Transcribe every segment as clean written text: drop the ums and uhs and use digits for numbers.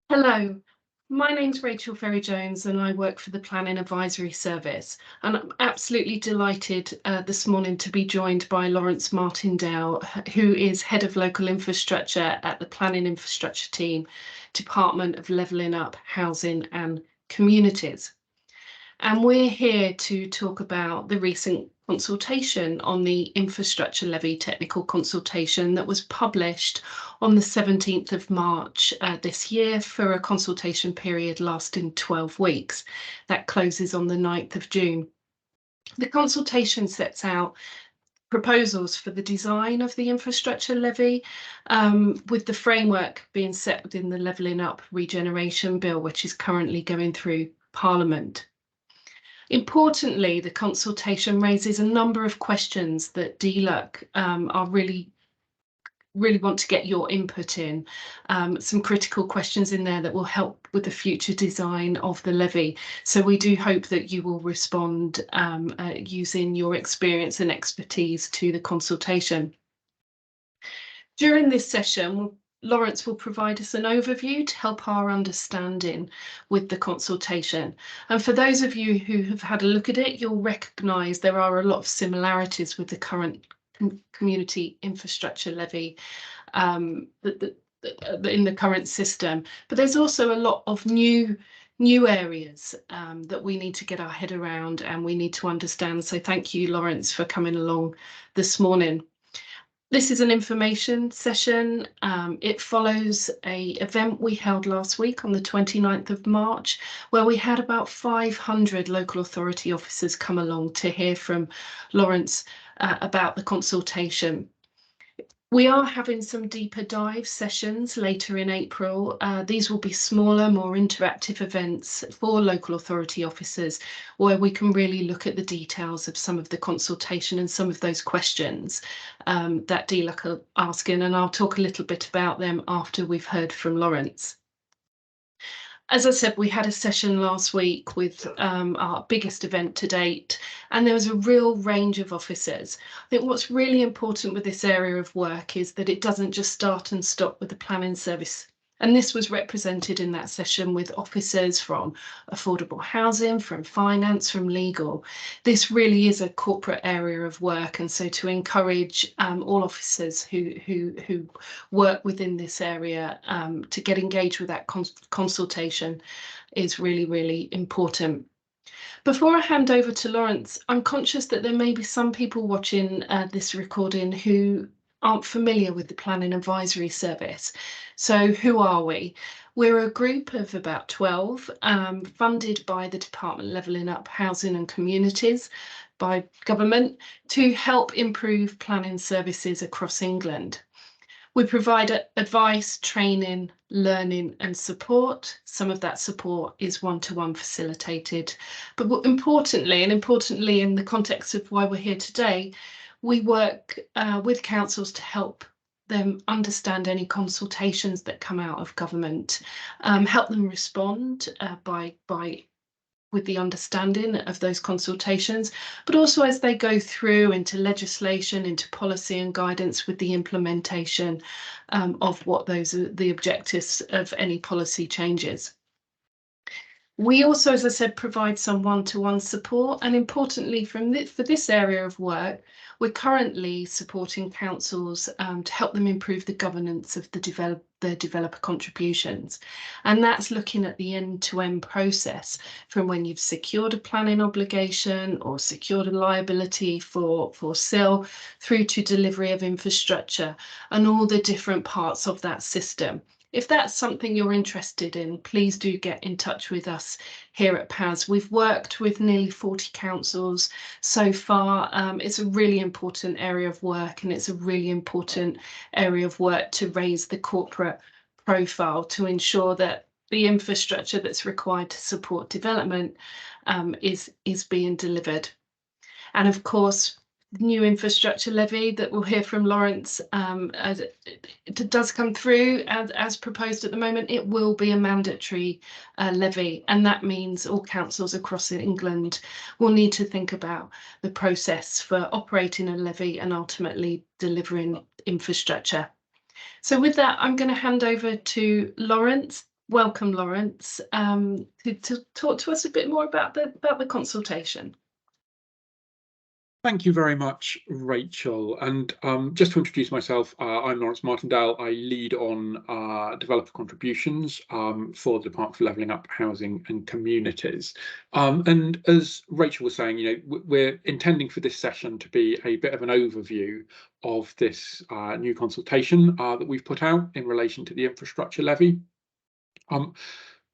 Hello, my name's Rachel Ferry-Jones and I work for the Planning Advisory Service. And I'm absolutely delighted this morning to be joined by Lawrence Martindale, who is Head of Local Infrastructure at the Planning Infrastructure Team, Department of Levelling Up Housing and Communities. And we're here to talk about the recent consultation on the infrastructure levy technical consultation that was published on the 17th of March this year for a consultation period lasting 12 weeks. That closes on the 9th of June. The consultation sets out proposals for the design of the infrastructure levy, with the framework being set within the Levelling Up Regeneration Bill, which is currently going through Parliament. Importantly, the consultation raises a number of questions that DLUHC are really want to get your input in. Some critical questions in there that will help with the future design of the levy. So we do hope that you will respond using your experience and expertise to the consultation. During this session, Lawrence will provide us an overview to help our understanding with the consultation. And for those of you who have had a look at it, you'll recognise there are a lot of similarities with the current community infrastructure levy in the current system. But there's also a lot of new areas that we need to get our head around and we need to understand. So thank you, Lawrence, for coming along this morning. This is an information session. It follows an event we held last week on the 29th of March, where we had about 500 local authority officers come along to hear from Lawrence about the consultation. We are having some deeper dive sessions later in April. These will be smaller, more interactive events for local authority officers where we can really look at the details of some of the consultation and some of those questions that DLUHC are asking, and I'll talk a little bit about them after we've heard from Lawrence. As I said, we had a session last week with our biggest event to date, and there was a real range of officers. I think what's really important with this area of work is that it doesn't just start and stop with the planning service. And this was represented in that session with officers from affordable housing, from finance, from legal. This really is a corporate area of work, and so to encourage all officers who work within this area to get engaged with that consultation is really, really important. Before I hand over to Lawrence, I'm conscious that there may be some people watching this recording who aren't familiar with the Planning Advisory Service. So who are we? We're a group of about 12, funded by the Department Levelling Up Housing and Communities by government to help improve planning services across England. We provide advice, training, learning and support. Some of that support is one-to-one facilitated. But importantly in the context of why we're here today, we work with councils to help them understand any consultations that come out of government, help them respond with the understanding of those consultations, but also as they go through into legislation, into policy and guidance with the implementation of what those are the objectives of any policy changes. We also, as I said, provide some one-to-one support, and importantly for this area of work, we're currently supporting councils to help them improve the governance of their developer contributions. And that's looking at the end-to-end process from when you've secured a planning obligation or secured a liability for SIL through to delivery of infrastructure and all the different parts of that system. If that's something you're interested in, please do get in touch with us here at PAS. We've worked with nearly 40 councils so far. It's a really important area of work, and it's a really important area of work to raise the corporate profile to ensure that the infrastructure that's required to support development is being delivered. And of course, new infrastructure levy that we'll hear from Lawrence, as it does come through as proposed at the moment, it will be a mandatory levy, and that means all councils across England will need to think about the process for operating a levy and ultimately delivering infrastructure. So with that, I'm going to hand over to Lawrence. welcome, Lawrence, to talk to us a bit more about the consultation. Thank you very much, Rachel. And just to introduce myself, I'm Lawrence Martindale. I lead on developer contributions for the Department for Levelling Up Housing and Communities. And as Rachel was saying, we're intending for this session to be a bit of an overview of this new consultation that we've put out in relation to the infrastructure levy.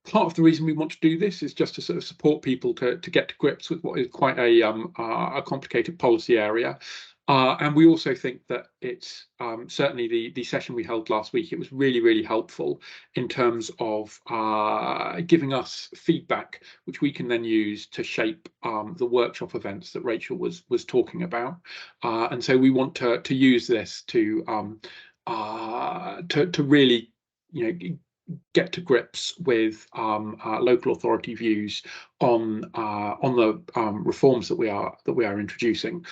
Part of the reason we want to do this is just to sort of support people to get to grips with what is quite a complicated policy area. And we also think that it's certainly the session we held last week, it was really, really helpful in terms of giving us feedback, which we can then use to shape the workshop events that Rachel was talking about. And so we want to use this to really, get to grips with local authority views on the reforms that we are introducing,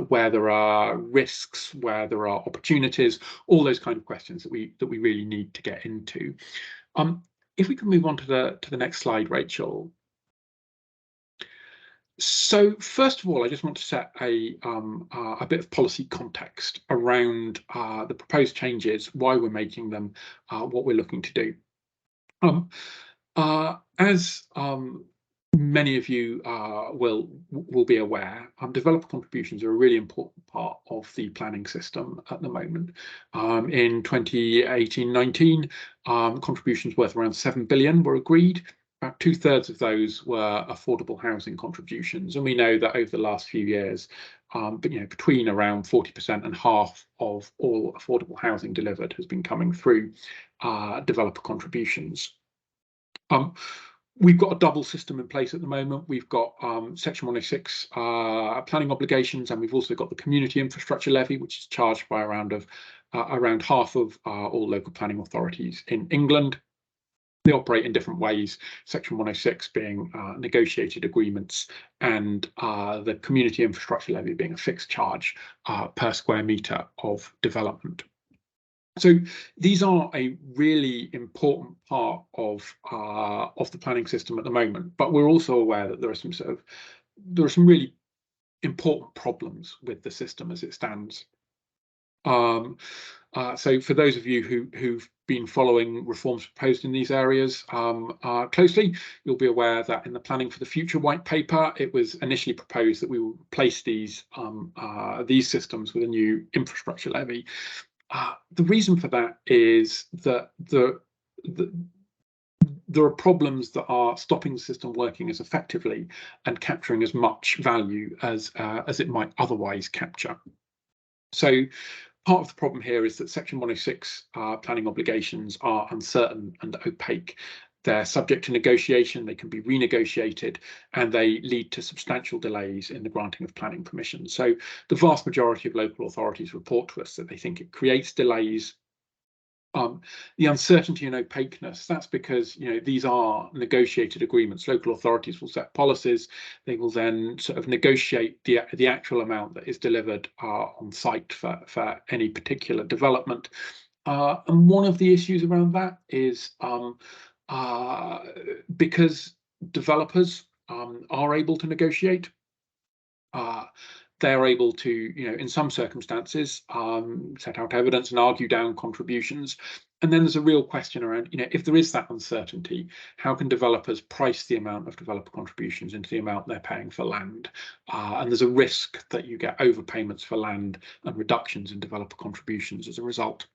where there are risks, where there are opportunities, all those kind of questions that we really need to get into. If we can move on to the next slide, Rachel. So first of all, I just want to set a bit of policy context around the proposed changes, why we're making them, what we're looking to do. As many of you will be aware, developer contributions are a really important part of the planning system at the moment. In 2018-19, contributions worth around 7 billion were agreed. About 2/3 of those were affordable housing contributions, and we know that over the last few years, between around 40% and half of all affordable housing delivered has been coming through developer contributions. We've got a double system in place at the moment. We've got Section 106 planning obligations, and we've also got the community infrastructure levy, which is charged by around half of all local planning authorities in England. They operate in different ways, Section 106 being negotiated agreements, and the community infrastructure levy being a fixed charge per square metre of development. So these are a really important part of the planning system at the moment, but we're also aware that there are some really important problems with the system as it stands. So for those of you who've been following reforms proposed in these areas closely, you'll be aware that in the Planning for the Future white paper, it was initially proposed that we will replace these systems with a new infrastructure levy. The reason for that is that there are problems that are stopping the system working as effectively and capturing as much value as it might otherwise capture. So part of the problem here is that Section 106 planning obligations are uncertain and opaque. They're subject to negotiation, they can be renegotiated, and they lead to substantial delays in the granting of planning permission. So the vast majority of local authorities report to us that they think it creates delays. The uncertainty and opaqueness, that's because these are negotiated agreements. Local authorities will set policies, they will then sort of negotiate the actual amount that is delivered on site for any particular development. And one of the issues around that is because developers are able to negotiate, they're able to, in some circumstances, set out evidence and argue down contributions. And then there's a real question around, if there is that uncertainty, how can developers price the amount of developer contributions into the amount they're paying for land? And there's a risk that you get overpayments for land and reductions in developer contributions as a result.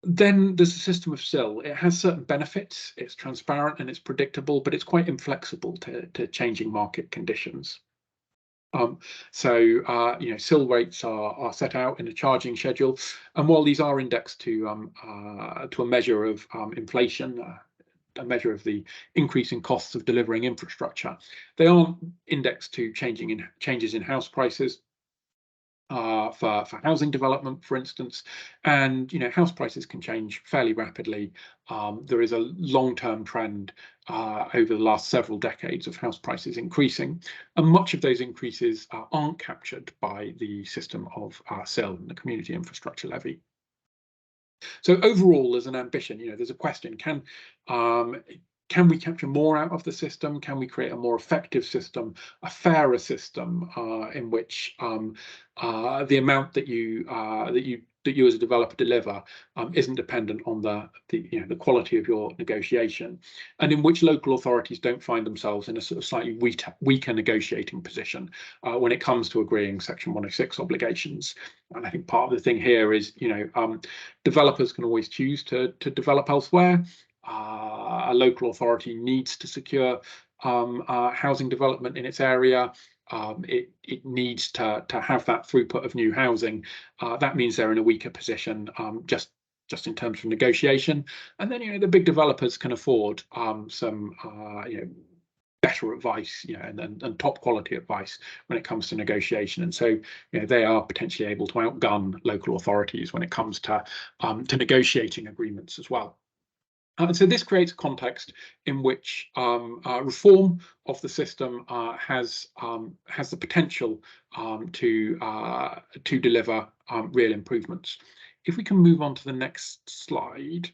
Then there's a system of SIL. It has certain benefits, it's transparent and it's predictable, but it's quite inflexible to changing market conditions. SIL rates are set out in a charging schedule, and while these are indexed to a measure of inflation, a measure of the increasing costs of delivering infrastructure, they aren't indexed to changes in house prices. For housing development, for instance, and house prices can change fairly rapidly. There is a long-term trend over the last several decades of house prices increasing, and much of those increases aren't captured by the system of SIL and the community infrastructure levy. So overall, there's an ambition. There's a question: can we capture more out of the system? Can we create a more effective system, a fairer system, in which the amount that you as a developer deliver isn't dependent on the quality of your negotiation, and in which local authorities don't find themselves in a sort of slightly weaker negotiating position when it comes to agreeing Section 106 obligations. And I think part of the thing here is, developers can always choose to develop elsewhere. A local authority needs to secure housing development in its area. It needs to have that throughput of new housing. That means they're in a weaker position, just in terms of negotiation. And then the big developers can afford some better advice, and top quality advice when it comes to negotiation. And so they are potentially able to outgun local authorities when it comes to negotiating agreements as well. And so this creates a context in which reform of the system has the potential to deliver real improvements. If we can move on to the next slide.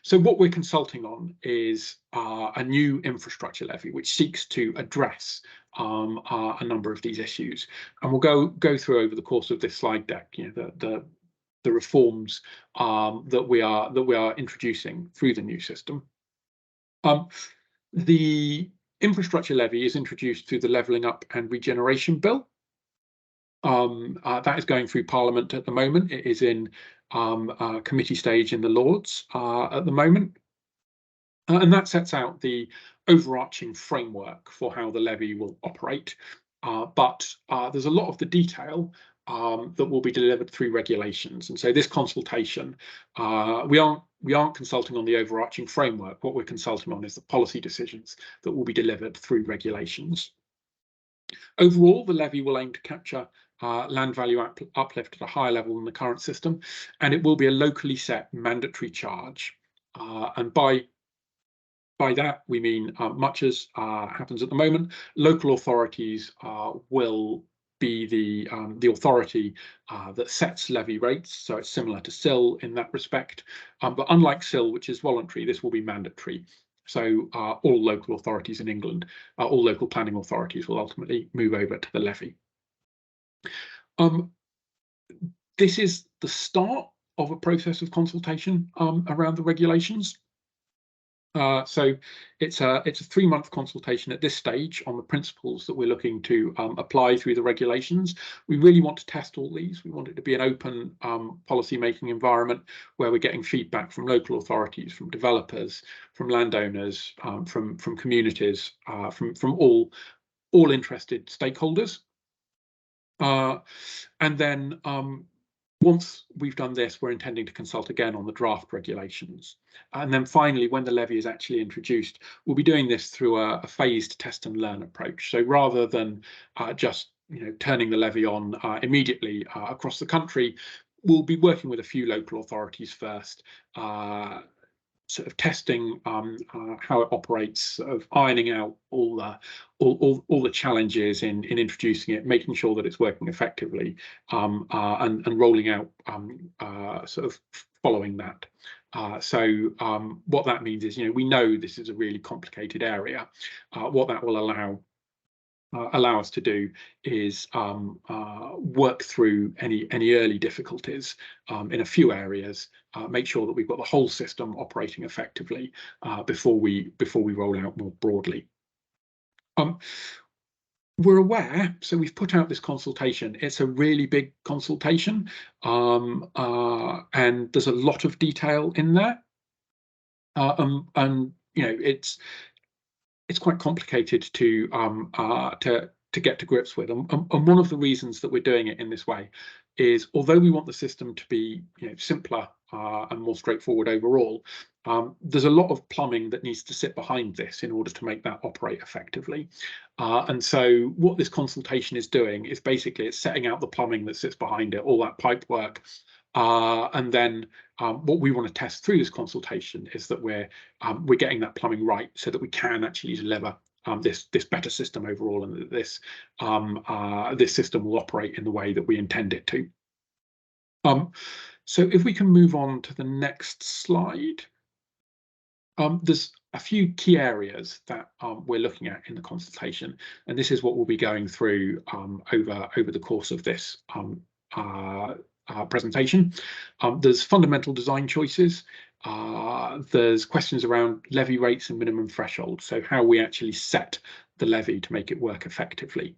So what we're consulting on is a new infrastructure levy, which seeks to address a number of these issues. And we'll go through over the course of this slide deck, the reforms that we are introducing through the new system. The infrastructure levy is introduced through the Levelling Up and Regeneration Bill. That is going through Parliament at the moment. It is in committee stage in the Lords at the moment. And that sets out the overarching framework for how the levy will operate. But there's a lot of the detail that will be delivered through regulations. And so this consultation, we aren't consulting on the overarching framework. What we're consulting on is the policy decisions that will be delivered through regulations. Overall, the levy will aim to capture land value uplift at a higher level than the current system, and it will be a locally set mandatory charge. And by that, we mean, much as happens at the moment, local authorities will be the authority that sets levy rates. So it's similar to CIL in that respect. But unlike CIL, which is voluntary, this will be mandatory. So all local authorities in England, all local planning authorities will ultimately move over to the levy. This is the start of a process of consultation around the regulations. So it's a 3-month consultation at this stage on the principles that we're looking to apply through the regulations. We really want to test all these. We want it to be an open policy-making environment where we're getting feedback from local authorities, from developers, from landowners, from communities, from all interested stakeholders. And then once we've done this, we're intending to consult again on the draft regulations. And then finally, when the levy is actually introduced, we'll be doing this through a phased test and learn approach. So rather than just turning the levy on immediately across the country, we'll be working with a few local authorities first, sort of testing how it operates, sort of ironing out all the challenges in introducing it, making sure that it's working effectively, and rolling out sort of following that. So what that means is, we know this is a really complicated area. What that will allow us to do is work through any early difficulties in a few areas, make sure that we've got the whole system operating effectively before we roll out more broadly. We're aware, so we've put out this consultation. It's a really big consultation, and there's a lot of detail in there, and it's quite complicated to get to grips with. And one of the reasons that we're doing it in this way is, although we want the system to be simpler and more straightforward overall, there's a lot of plumbing that needs to sit behind this in order to make that operate effectively. And so what this consultation is doing is basically it's setting out the plumbing that sits behind it, all that pipe work. And then what we want to test through this consultation is that we're getting that plumbing right, so that we can actually deliver this better system overall, and that this system will operate in the way that we intend it to. So if we can move on to the next slide, there's a few key areas that we're looking at in the consultation, and this is what we'll be going through over the course of this presentation. There's fundamental design choices. There's questions around levy rates and minimum thresholds, so how we actually set the levy to make it work effectively.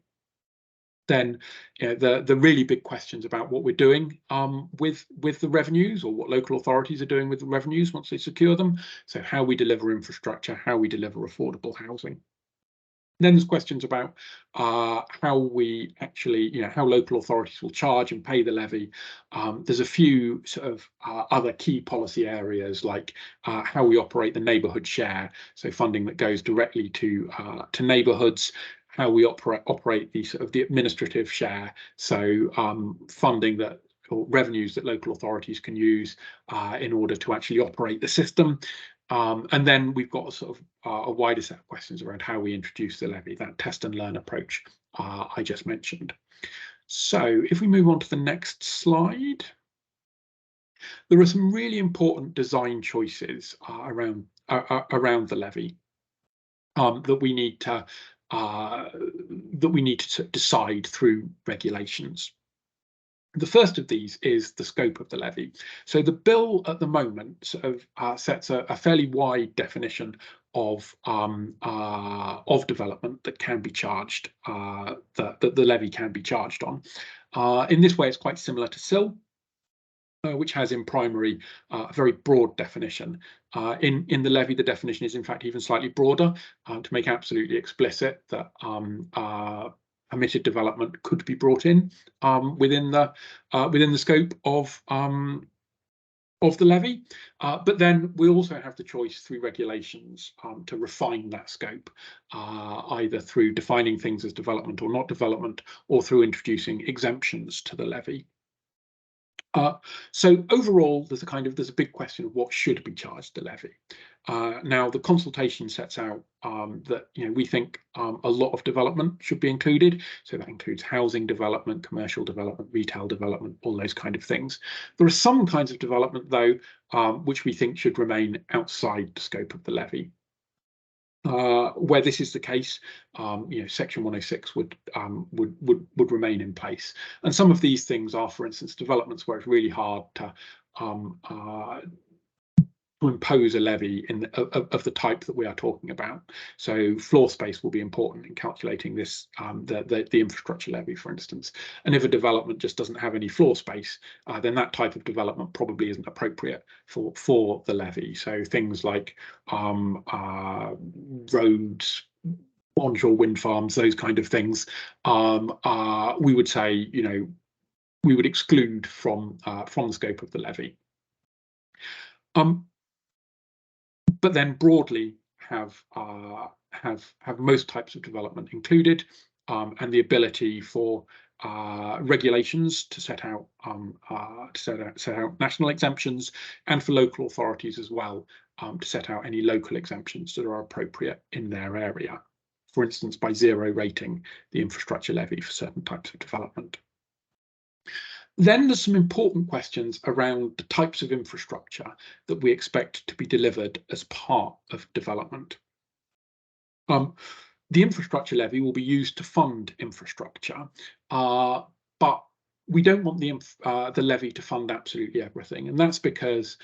Then the really big questions about what we're doing with the revenues, or what local authorities are doing with the revenues once they secure them. So how we deliver infrastructure, how we deliver affordable housing. Then there's questions about how we actually, how local authorities will charge and pay the levy. There's a few sort of other key policy areas, like how we operate the neighbourhood share, so funding that goes directly to neighbourhoods. How we operate the sort of the administrative share, so funding that, or revenues that local authorities can use in order to actually operate the system. And then we've got a sort of a wider set of questions around how we introduce the levy, that test and learn approach I just mentioned. So if we move on to the next slide, there are some really important design choices around the levy that we need to decide through regulations. The first of these is the scope of the levy. So the bill at the moment sort of sets a fairly wide definition of development that can be charged, that the levy can be charged on. In this way, it's quite similar to SIL, which has in primary a very broad definition. In the levy, the definition is in fact even slightly broader to make absolutely explicit that permitted development could be brought in within the scope of the levy. But then we also have the choice through regulations to refine that scope, either through defining things as development or not development, or through introducing exemptions to the levy. So overall, there's a big question of what should be charged the levy. Now, the consultation sets out that we think a lot of development should be included. So that includes housing development, commercial development, retail development, all those kind of things. There are some kinds of development, though, which we think should remain outside the scope of the levy. Where this is the case, Section 106 would remain in place. And some of these things are, for instance, developments where it's really hard to impose a levy of the type that we are talking about. So floor space will be important in calculating this, the infrastructure levy, for instance. And if a development just doesn't have any floor space, then that type of development probably isn't appropriate for the levy. So things like roads, onshore wind farms, those kind of things, we would say, we would exclude from the scope of the levy. But then broadly have most types of development included, and the ability for regulations to set out national exemptions, and for local authorities as well to set out any local exemptions that are appropriate in their area. For instance, by zero rating the infrastructure levy for certain types of development. Then there's some important questions around the types of infrastructure that we expect to be delivered as part of development. The infrastructure levy will be used to fund infrastructure, but we don't want the levy to fund absolutely everything, and that's because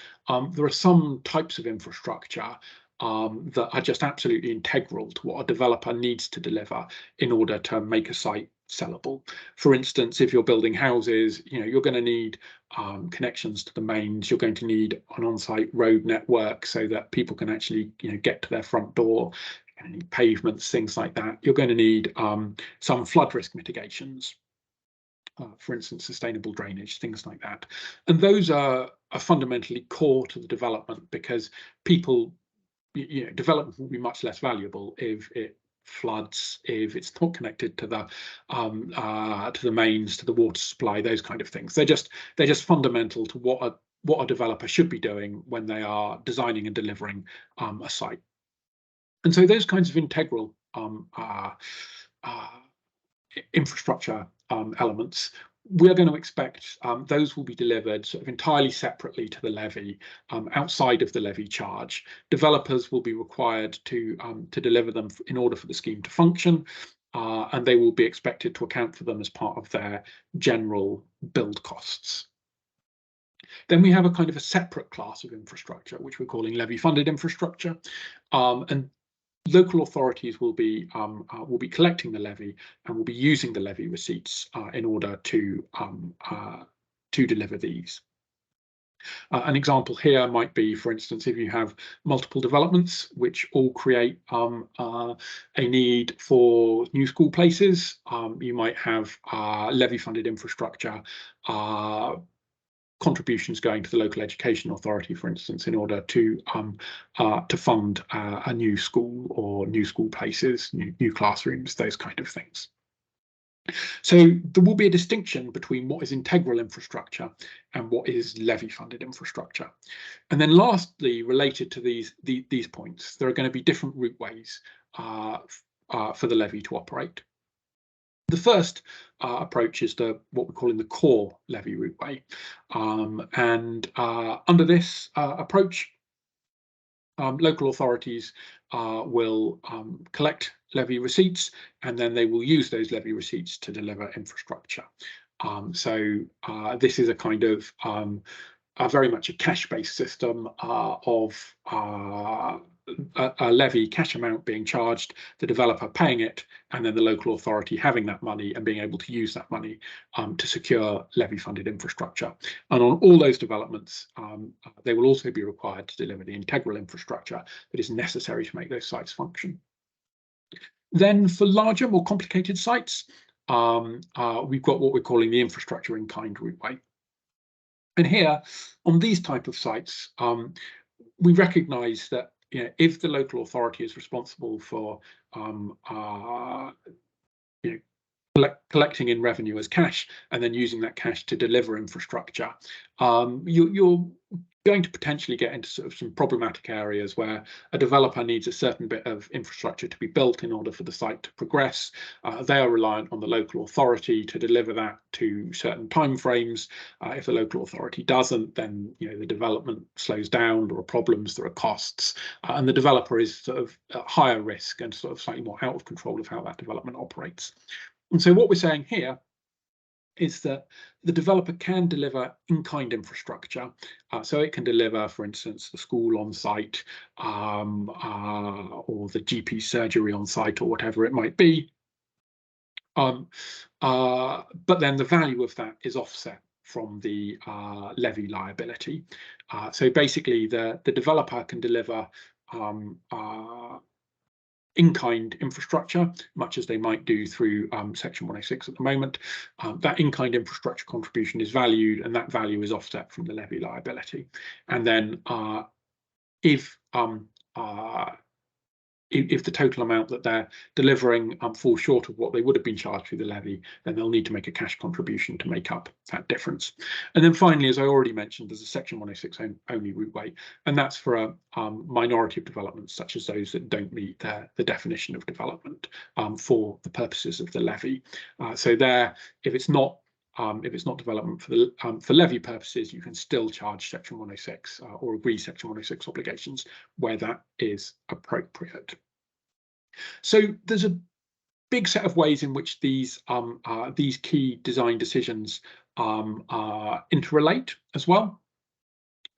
there are some types of infrastructure that are just absolutely integral to what a developer needs to deliver in order to make a site sellable. For instance, if you're building houses, you're going to need connections to the mains. You're going to need an on-site road network so that people can actually get to their front door. You're going to need pavements, things like that. You're going to need some flood risk mitigations. For instance, sustainable drainage, things like that. And those are fundamentally core to the development, because development will be much less valuable if it floods, if it's not connected to the mains, to the water supply, those kind of things. They're just fundamental to what a developer should be doing when they are designing and delivering a site. And so those kinds of integral infrastructure elements we're going to expect those will be delivered sort of entirely separately to the levy, outside of the levy charge. Developers will be required to deliver them in order for the scheme to function, and they will be expected to account for them as part of their general build costs. Then we have a kind of a separate class of infrastructure, which we're calling levy-funded infrastructure, and local authorities will be collecting the levy and will be using the levy receipts in order to deliver these. An example here might be, for instance, if you have multiple developments which all create a need for new school places, you might have levy-funded infrastructure contributions going to the local education authority, for instance, in order to fund a new school or new school places, new classrooms, those kind of things. So there will be a distinction between what is integral infrastructure and what is levy-funded infrastructure. And then lastly, related to these points, there are going to be different routeways for the levy to operate. The first approach is what we're calling the core levy routeway, and under this approach, local authorities will collect levy receipts, and then they will use those levy receipts to deliver infrastructure. So this is a kind of very much a cash-based system of a levy cash amount being charged, the developer paying it, and then the local authority having that money and being able to use that money to secure levy-funded infrastructure. And on all those developments, they will also be required to deliver the integral infrastructure that is necessary to make those sites function. Then for larger, more complicated sites, we've got what we're calling the infrastructure in kind routeway. And here, on these type of sites, we recognise that if the local authority is responsible for collecting in revenue as cash and then using that cash to deliver infrastructure, you're going to potentially get into sort of some problematic areas where a developer needs a certain bit of infrastructure to be built in order for the site to progress. They are reliant on the local authority to deliver that to certain timeframes. If the local authority doesn't, then the development slows down, there are problems, there are costs, and the developer is sort of at higher risk and sort of slightly more out of control of how that development operates. And so what we're saying here is that the developer can deliver in-kind infrastructure. So it can deliver, for instance, the school on site, or the GP surgery on site, or whatever it might be. But then the value of that is offset from the levy liability. So basically, the developer can deliver in-kind infrastructure, much as they might do through Section 106 at the moment. That in-kind infrastructure contribution is valued, and that value is offset from the levy liability. And then if the total amount that they're delivering falls short of what they would have been charged through the levy, then they'll need to make a cash contribution to make up that difference. And then finally, as I already mentioned, there's a Section 106 only routeway, and that's for a minority of developments, such as those that don't meet the definition of development for the purposes of the levy. So there, if it's not development for levy purposes, you can still charge Section 106 or agree Section 106 obligations where that is appropriate. So there's a big set of ways in which these key design decisions interrelate as well.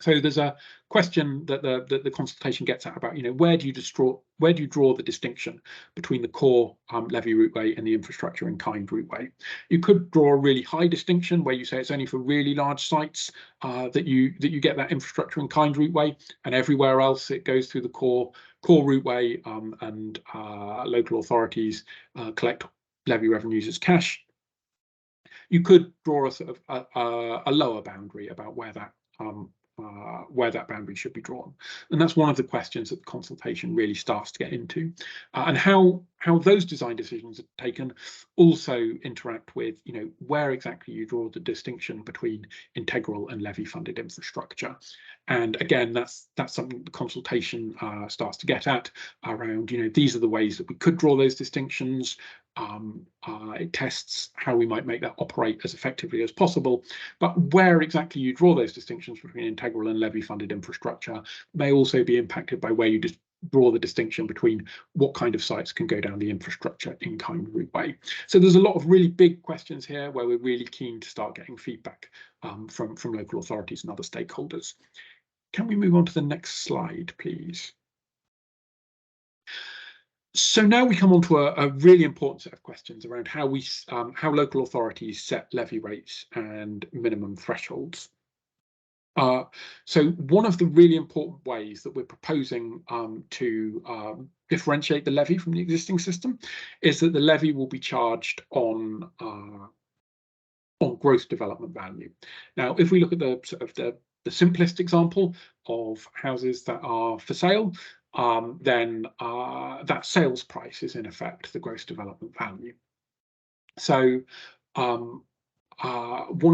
So there's a question that the consultation gets at about, where do you draw the distinction between the core levy routeway and the infrastructure in kind routeway? You could draw a really high distinction where you say it's only for really large sites that you get that infrastructure in kind routeway, and everywhere else it goes through the core routeway, and local authorities collect levy revenues as cash. You could draw a sort of a lower boundary about where that boundary should be drawn, and that's one of the questions that the consultation really starts to get into, and how those design decisions are taken also interact with where exactly you draw the distinction between integral and levy-funded infrastructure. And again, that's something the consultation starts to get at around these are the ways that we could draw those distinctions. it tests how we might make that operate as effectively as possible. But where exactly you draw those distinctions between integral and levy-funded infrastructure may also be impacted by where you just draw the distinction between what kind of sites can go down the infrastructure in-kind route way. So there's a lot of really big questions here where we're really keen to start getting feedback from local authorities and other stakeholders. Can we move on to the next slide, please? So now we come on to a really important set of questions around how local authorities set levy rates and minimum thresholds. So one of the really important ways that we're proposing to differentiate the levy from the existing system is that the levy will be charged on gross development value. Now, if we look at the sort of the simplest example of houses that are for sale, then that sales price is in effect the gross development value. So one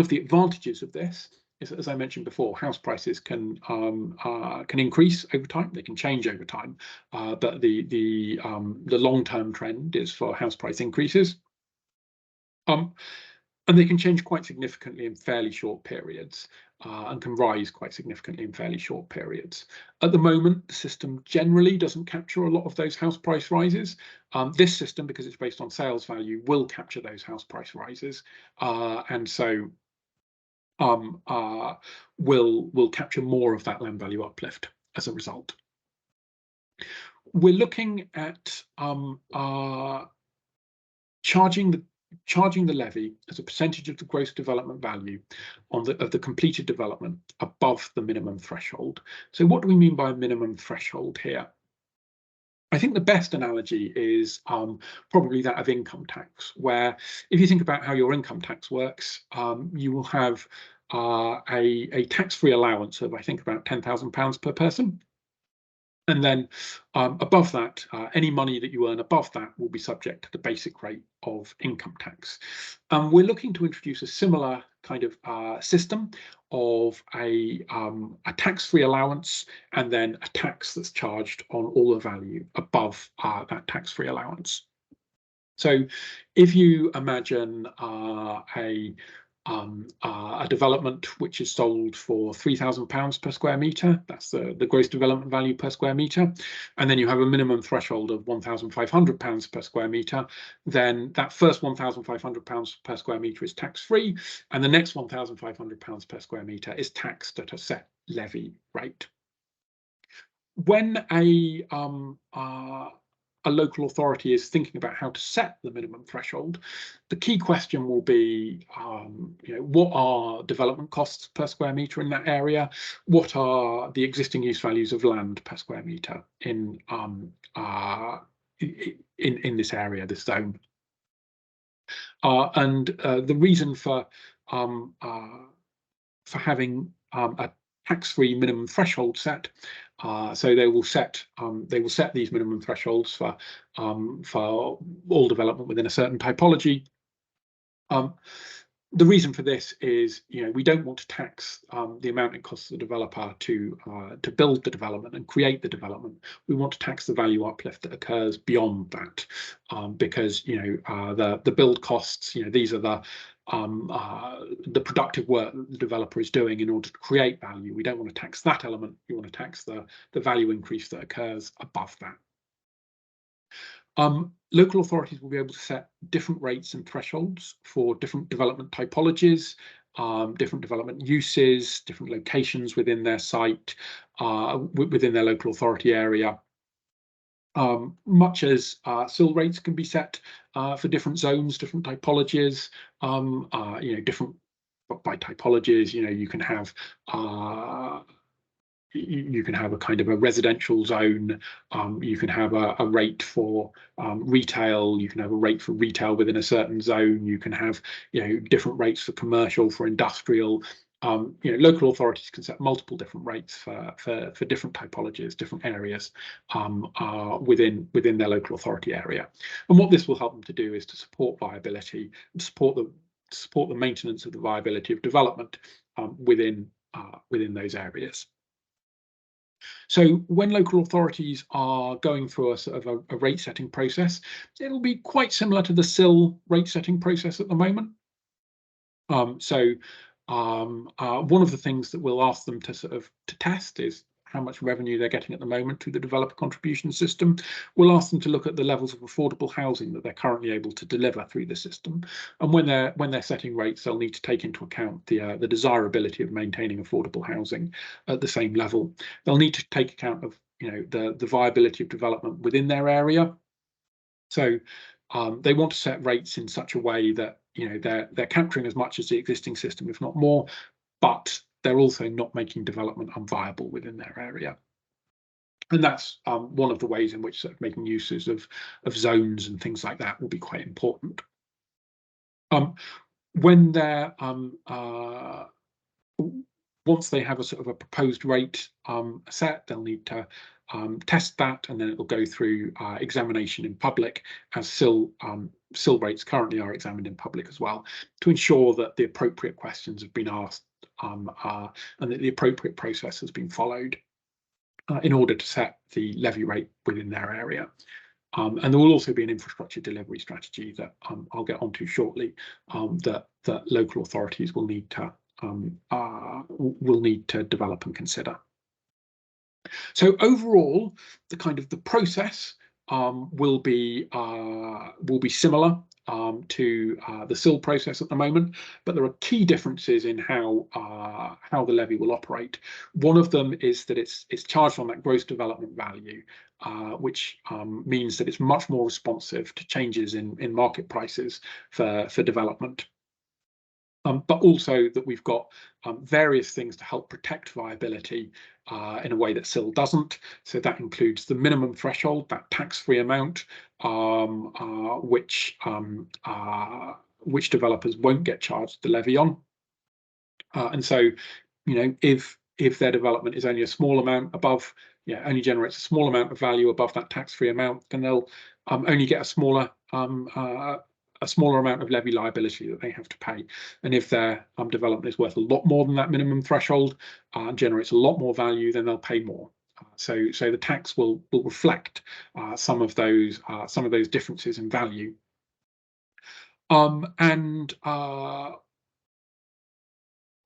of the advantages of this is that, as I mentioned before, house prices can increase over time. They can change over time, but the long-term trend is for house price increases. And they can change quite significantly in fairly short periods and can rise quite significantly in fairly short periods. At the moment, the system generally doesn't capture a lot of those house price rises. This system, because it's based on sales value, will capture those house price rises. And so will capture more of that land value uplift as a result. We're looking at charging the levy as a percentage of the gross development value of the completed development above the minimum threshold. So what do we mean by a minimum threshold here? I think the best analogy is probably that of income tax, where if you think about how your income tax works, you will have a tax-free allowance of, I think, about £10,000 per person. And then above that, any money that you earn above that will be subject to the basic rate of income tax. We're looking to introduce a similar kind of system of a tax-free allowance and then a tax that's charged on all the value above that tax-free allowance. So if you imagine a development which is sold for £3,000 per square metre, that's the gross development value per square metre, and then you have a minimum threshold of £1,500 per square metre, then that first £1,500 per square metre is tax-free, and the next £1,500 per square metre is taxed at a set levy rate. When a local authority is thinking about how to set the minimum threshold, the key question will be, what are development costs per square metre in that area? What are the existing use values of land per square metre in this area, this zone? And the reason for having a tax-free minimum threshold set. So they will set these minimum thresholds for all development within a certain typology. The reason for this is, we don't want to tax the amount it costs the developer to build the development and create the development. We want to tax the value uplift that occurs beyond that, because the build costs, these are the productive work that the developer is doing in order to create value. We don't want to tax that element. We want to tax the value increase that occurs above that. Local authorities will be able to set different rates and thresholds for different development typologies, different development uses, different locations within their site, within their local authority area. Much as SIL rates can be set for different zones, different typologies, different by typologies. You can have a kind of a residential zone. You can have a rate for retail. You can have a rate for retail within a certain zone. You can have different rates for commercial, for industrial. Local authorities can set multiple different rates for different typologies, different areas within their local authority area. And what this will help them to do is to support viability, support the maintenance of the viability of development within those areas. So when local authorities are going through a sort of a rate setting process, it'll be quite similar to the SIL rate setting process at the moment. One of the things that we'll ask them to test is how much revenue they're getting at the moment through the developer contribution system. We'll ask them to look at the levels of affordable housing that they're currently able to deliver through the system. And when they're setting rates, they'll need to take into account the desirability of maintaining affordable housing at the same level. They'll need to take account of the viability of development within their area. So they want to set rates in such a way that they're capturing as much as the existing system, if not more, but they're also not making development unviable within their area. And that's one of the ways in which sort of making uses of zones and things like that will be quite important. When they're once they have a sort of a proposed rate set, they'll need to test that, and then it will go through examination in public, as SIL rates currently are examined in public as well, to ensure that the appropriate questions have been asked and that the appropriate process has been followed in order to set the levy rate within their area. And there will also be an infrastructure delivery strategy that I'll get onto shortly, that local authorities will need to develop and consider. So overall, the process will be similar to the SIL process at the moment, but there are key differences in how the levy will operate. One of them is that it's charged on that gross development value, which means that it's much more responsive to changes in market prices for development. But also that we've got various things to help protect viability in a way that SIL doesn't. So that includes the minimum threshold, that tax-free amount, which developers won't get charged the levy on. And so, if their development is only a small amount above, only generates a small amount of value above that tax-free amount, then they'll only get a smaller amount of levy liability that they have to pay. And if their development is worth a lot more than that minimum threshold and generates a lot more value, then they'll pay more. So the tax will reflect some of those differences in value.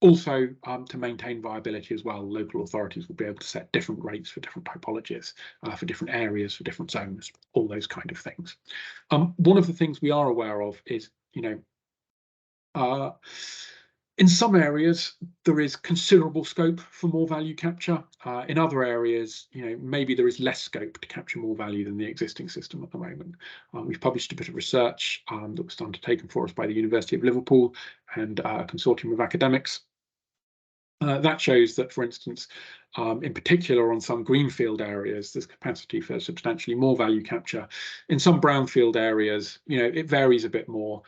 Also, to maintain viability as well, local authorities will be able to set different rates for different typologies, for different areas, for different zones, all those kind of things. One of the things we are aware of is, in some areas, there is considerable scope for more value capture. In other areas, maybe there is less scope to capture more value than the existing system at the moment. We've published a bit of research that was undertaken for us by the University of Liverpool and a consortium of academics. That shows that, for instance, in particular on some greenfield areas, there's capacity for substantially more value capture. In some brownfield areas, it varies a bit more,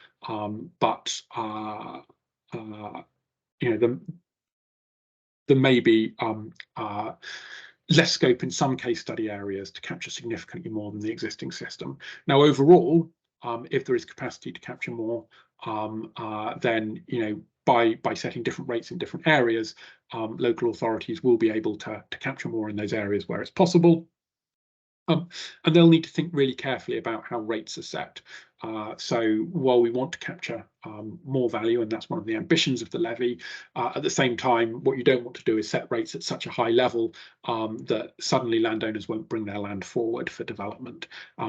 but there may be less scope in some case study areas to capture significantly more than the existing system. Now, overall, if there is capacity to capture more, then by setting different rates in different areas, local authorities will be able to capture more in those areas where it's possible. And they'll need to think really carefully about how rates are set. So while we want to capture more value, and that's one of the ambitions of the levy, at the same time, what you don't want to do is set rates at such a high level that suddenly landowners won't bring their land forward for development.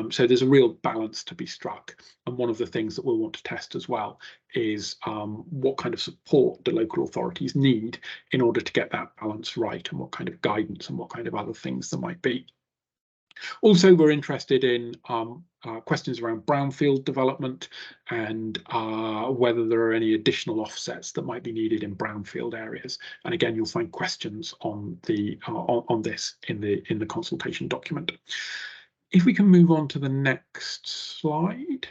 So there's a real balance to be struck. And one of the things that we'll want to test as well is what kind of support do local authorities need in order to get that balance right, and what kind of guidance and what kind of other things there might be. Also, we're interested in questions around brownfield development and whether there are any additional offsets that might be needed in brownfield areas. And again, you'll find questions on this in the consultation document. If we can move on to the next slide.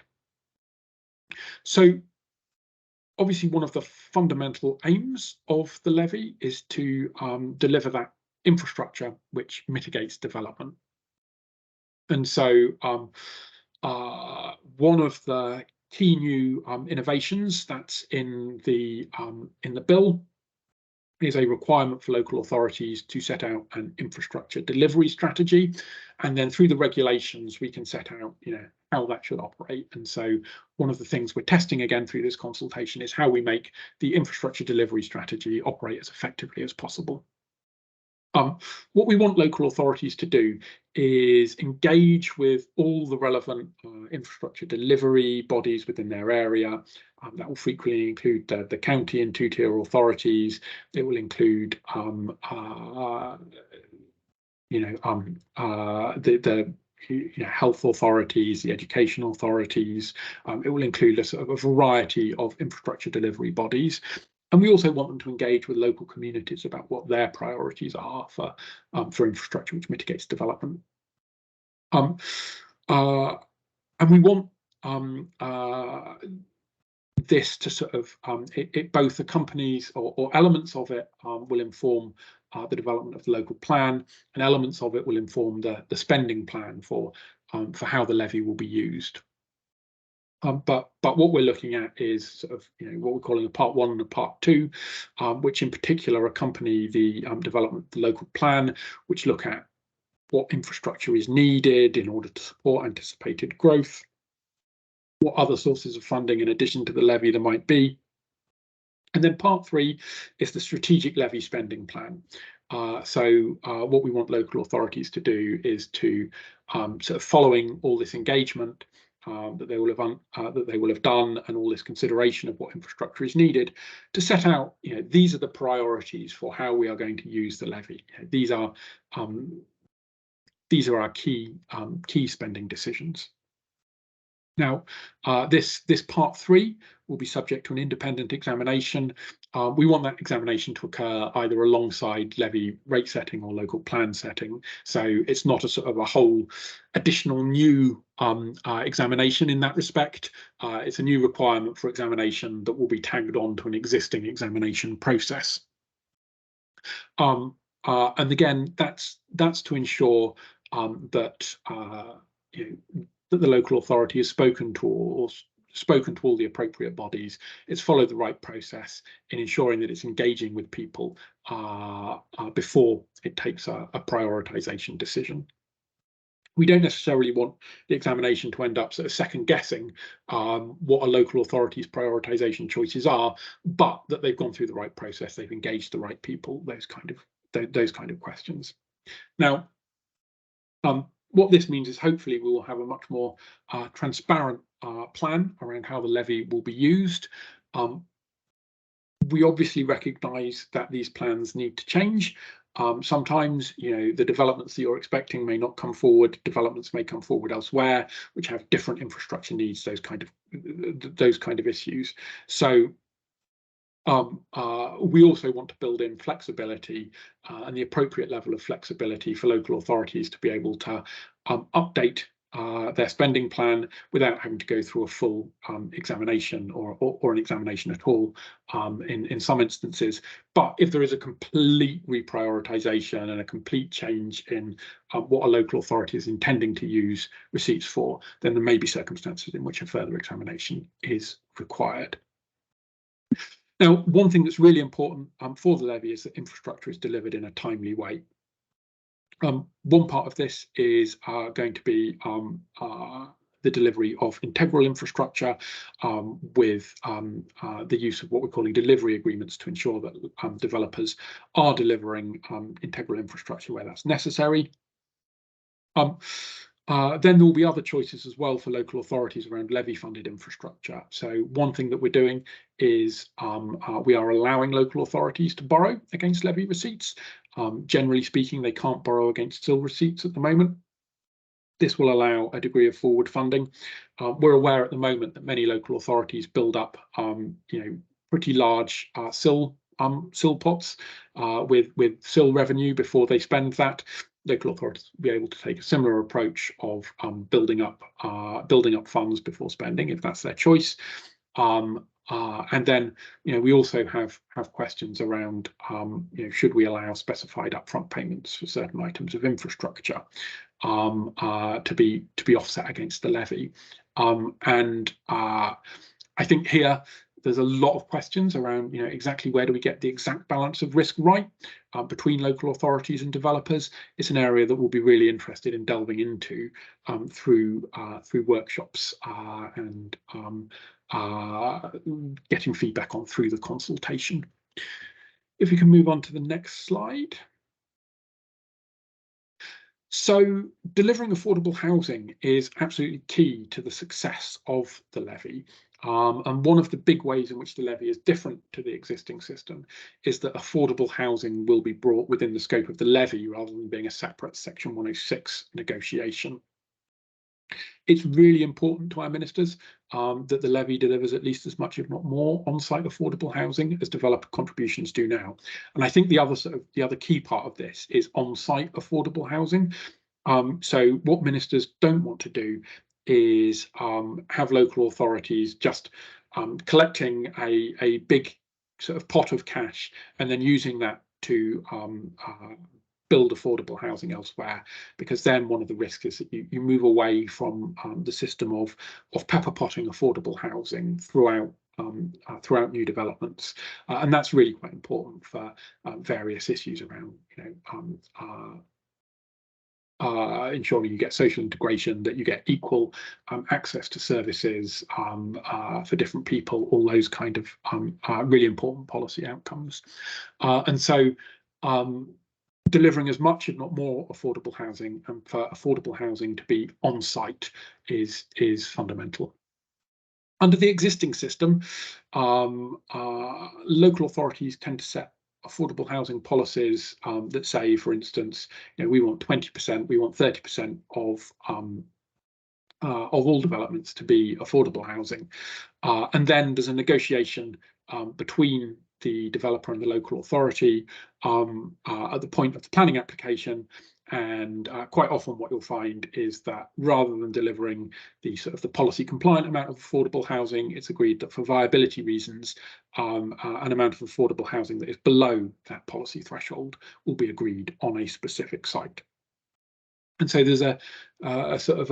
So obviously, one of the fundamental aims of the levy is to deliver that infrastructure which mitigates development. And so one of the key new innovations that's in the bill is a requirement for local authorities to set out an infrastructure delivery strategy, and then through the regulations we can set out, how that should operate. And so one of the things we're testing again through this consultation is how we make the infrastructure delivery strategy operate as effectively as possible. What we want local authorities to do is engage with all the relevant infrastructure delivery bodies within their area. That will frequently include the county and two-tier authorities. It will include the health authorities, the education authorities. It will include a sort of a variety of infrastructure delivery bodies. And we also want them to engage with local communities about what their priorities are for infrastructure which mitigates development. And we want this to sort of both the companies or elements of it will inform the development of the local plan, and elements of it will inform the spending plan for how the levy will be used. But what we're looking at is sort of what we're calling a part 1 and a part 2, which in particular accompany the development of the local plan, which look at what infrastructure is needed in order to support anticipated growth, what other sources of funding in addition to the levy there might be. And then part 3 is the strategic levy spending plan. So what we want local authorities to do is to sort of following all this engagement that they will have done, and all this consideration of what infrastructure is needed, to set out, these are the priorities for how we are going to use the levy. These are our key spending decisions. Now, this part 3 will be subject to an independent examination. We want that examination to occur either alongside levy rate setting or local plan setting. So it's not a sort of a whole additional new examination in that respect. It's a new requirement for examination that will be tagged on to an existing examination process. And again, that's to ensure that that the local authority has spoken to all the appropriate bodies. It's followed the right process in ensuring that it's engaging with people before it takes a prioritisation decision. We don't necessarily want the examination to end up sort of second guessing what a local authority's prioritisation choices are, but that they've gone through the right process, they've engaged the right people, those kind of questions. Now, what this means is hopefully we will have a much more transparent plan around how the levy will be used. We obviously recognise that these plans need to change. Sometimes, the developments that you're expecting may not come forward. Developments may come forward elsewhere, which have different infrastructure needs, those kind of issues. So we also want to build in flexibility and the appropriate level of flexibility for local authorities to be able to update their spending plan without having to go through a full examination or an examination at all in some instances. But if there is a complete reprioritisation and a complete change in what a local authority is intending to use receipts for, then there may be circumstances in which a further examination is required. Now, one thing that's really important for the levy is that infrastructure is delivered in a timely way. One part of this is going to be the delivery of integral infrastructure with the use of what we're calling delivery agreements to ensure that developers are delivering integral infrastructure where that's necessary. Then there will be other choices as well for local authorities around levy-funded infrastructure. So one thing that we're doing is we are allowing local authorities to borrow against levy receipts. Generally speaking, they can't borrow against SIL receipts at the moment. This will allow a degree of forward funding. We're aware at the moment that many local authorities build up, pretty large SIL pots with SIL revenue before they spend that. Local authorities will be able to take a similar approach of building up funds before spending, if that's their choice. And then, we also have questions around, should we allow specified upfront payments for certain items of infrastructure to be offset against the levy? And I think here there's a lot of questions around, exactly where do we get the exact balance of risk right between local authorities and developers. It's an area that we'll be really interested in delving into through workshops and getting feedback on through the consultation. If we can move on to the next slide. So delivering affordable housing is absolutely key to the success of the levy. And one of the big ways in which the levy is different to the existing system is that affordable housing will be brought within the scope of the levy rather than being a separate Section 106 negotiation. It's really important to our ministers that the levy delivers at least as much, if not more, on-site affordable housing as developer contributions do now. And I think the other key part of this is on-site affordable housing. So what ministers don't want to do is have local authorities just collecting a big sort of pot of cash and then using that to build affordable housing elsewhere, because then one of the risks is that you move away from the system of pepper potting affordable housing throughout new developments, and that's really quite important for various issues around ensuring you get social integration, that you get equal access to services for different people, all those kind of really important policy outcomes, and so delivering as much, if not more, affordable housing, and for affordable housing to be on site is fundamental. Under the existing system, local authorities tend to set affordable housing policies that say, for instance, we want 20%, we want 30% of all developments to be affordable housing, and then there's a negotiation between the developer and the local authority at the point of the planning application, and quite often what you'll find is that rather than delivering the sort of the policy compliant amount of affordable housing, it's agreed that for viability reasons an amount of affordable housing that is below that policy threshold will be agreed on a specific site. And so there's a sort of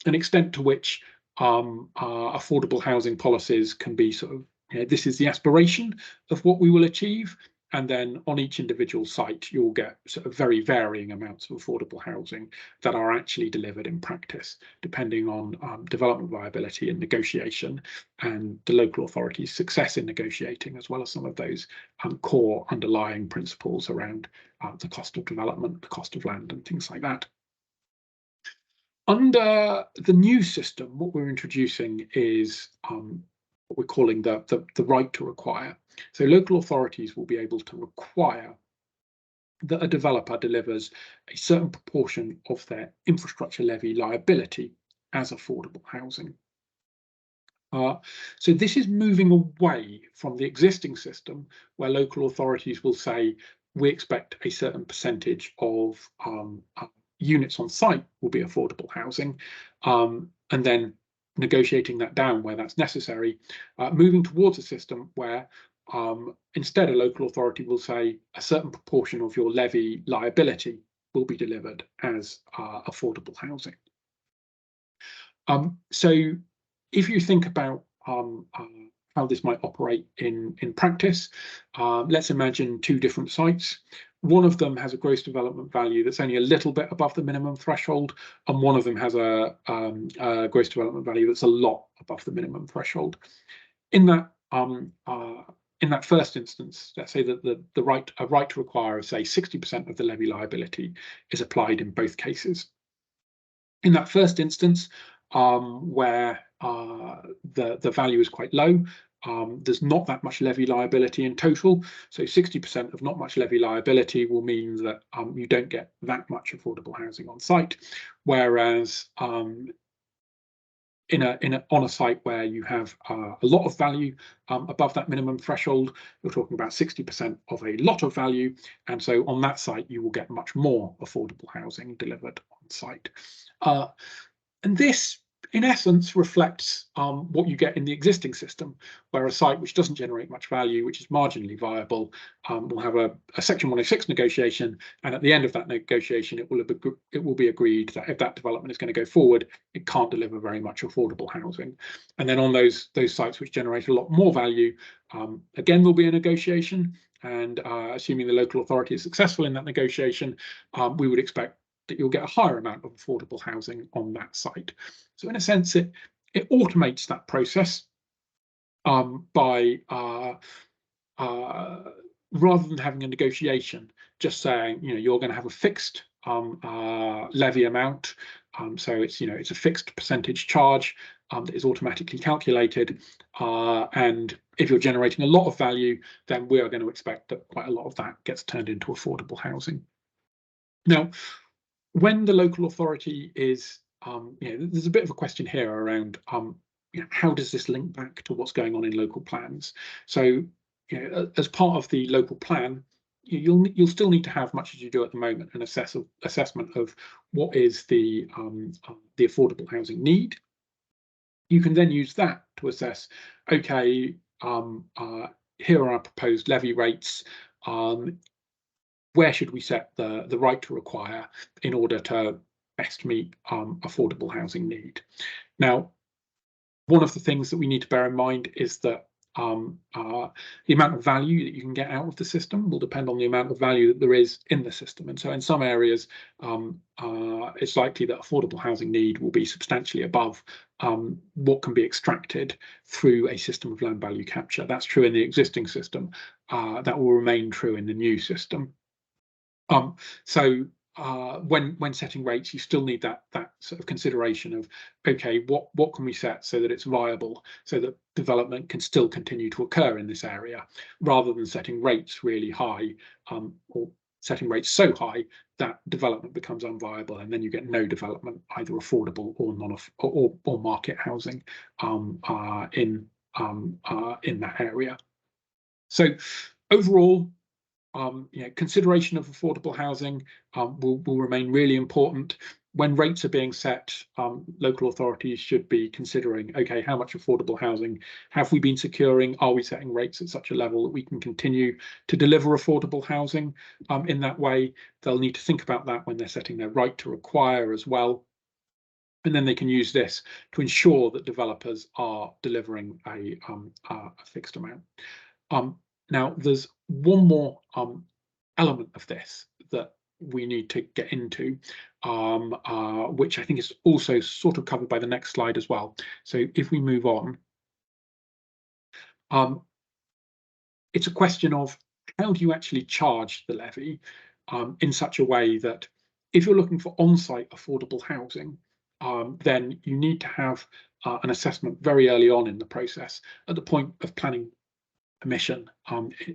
an extent to which affordable housing policies can be sort of, this is the aspiration of what we will achieve, and then on each individual site you'll get sort of very varying amounts of affordable housing that are actually delivered in practice, depending on development viability and negotiation and the local authority's success in negotiating, as well as some of those core underlying principles around the cost of development, the cost of land and things like that. Under the new system, what we're introducing is what we're calling the right to require. So local authorities will be able to require that a developer delivers a certain proportion of their infrastructure levy liability as affordable housing. So this is moving away from the existing system where local authorities will say, we expect a certain percentage of units on site will be affordable housing, and then negotiating that down where that's necessary, moving towards a system where instead a local authority will say a certain proportion of your levy liability will be delivered as affordable housing. So if you think about how this might operate in practice, let's imagine two different sites. One of them has a gross development value that's only a little bit above the minimum threshold, and one of them has a gross development value that's a lot above the minimum threshold. In that first instance, let's say that a right to require, say, 60% of the levy liability is applied in both cases. In that first instance, where the value is quite low, there's not that much levy liability in total. So 60% of not much levy liability will mean that you don't get that much affordable housing on site. Whereas on a site where you have a lot of value above that minimum threshold, you're talking about 60% of a lot of value. And so on that site, you will get much more affordable housing delivered on site. And this in essence reflects what you get in the existing system, where a site which doesn't generate much value, which is marginally viable, will have a Section 106 negotiation, and at the end of that negotiation, it will be agreed that if that development is going to go forward, it can't deliver very much affordable housing. And then on those sites which generate a lot more value, again, there'll be a negotiation, and assuming the local authority is successful in that negotiation, we would expect that you'll get a higher amount of affordable housing on that site. So in a sense, it automates that process by rather than having a negotiation, just saying, you're going to have a fixed levy amount. So it's a fixed percentage charge that is automatically calculated, and if you're generating a lot of value, then we are going to expect that quite a lot of that gets turned into affordable housing. Now, when the local authority is, there's a bit of a question here around how does this link back to what's going on in local plans? So, as part of the local plan, you'll still need to have, much as you do at the moment, an assessment of what is the affordable housing need. You can then use that to assess, okay, here are our proposed levy rates. Where should we set the right to require in order to best meet affordable housing need? Now, one of the things that we need to bear in mind is that the amount of value that you can get out of the system will depend on the amount of value that there is in the system. And so in some areas, it's likely that affordable housing need will be substantially above what can be extracted through a system of land value capture. That's true in the existing system. That will remain true in the new system. So when setting rates, you still need that sort of consideration of, okay, what can we set so that it's viable, so that development can still continue to occur in this area, rather than setting rates really high, or setting rates so high that development becomes unviable, and then you get no development, either affordable or or market housing in that area. So overall, consideration of affordable housing will remain really important. When rates are being set, local authorities should be considering, okay, how much affordable housing have we been securing? Are we setting rates at such a level that we can continue to deliver affordable housing in that way? They'll need to think about that when they're setting their right to require as well. And then they can use this to ensure that developers are delivering a fixed amount. Now, there's one more element of this that we need to get into, which I think is also sort of covered by the next slide as well. So if we move on, it's a question of how do you actually charge the levy in such a way that if you're looking for on-site affordable housing, then you need to have an assessment very early on in the process, at the point of planning permission,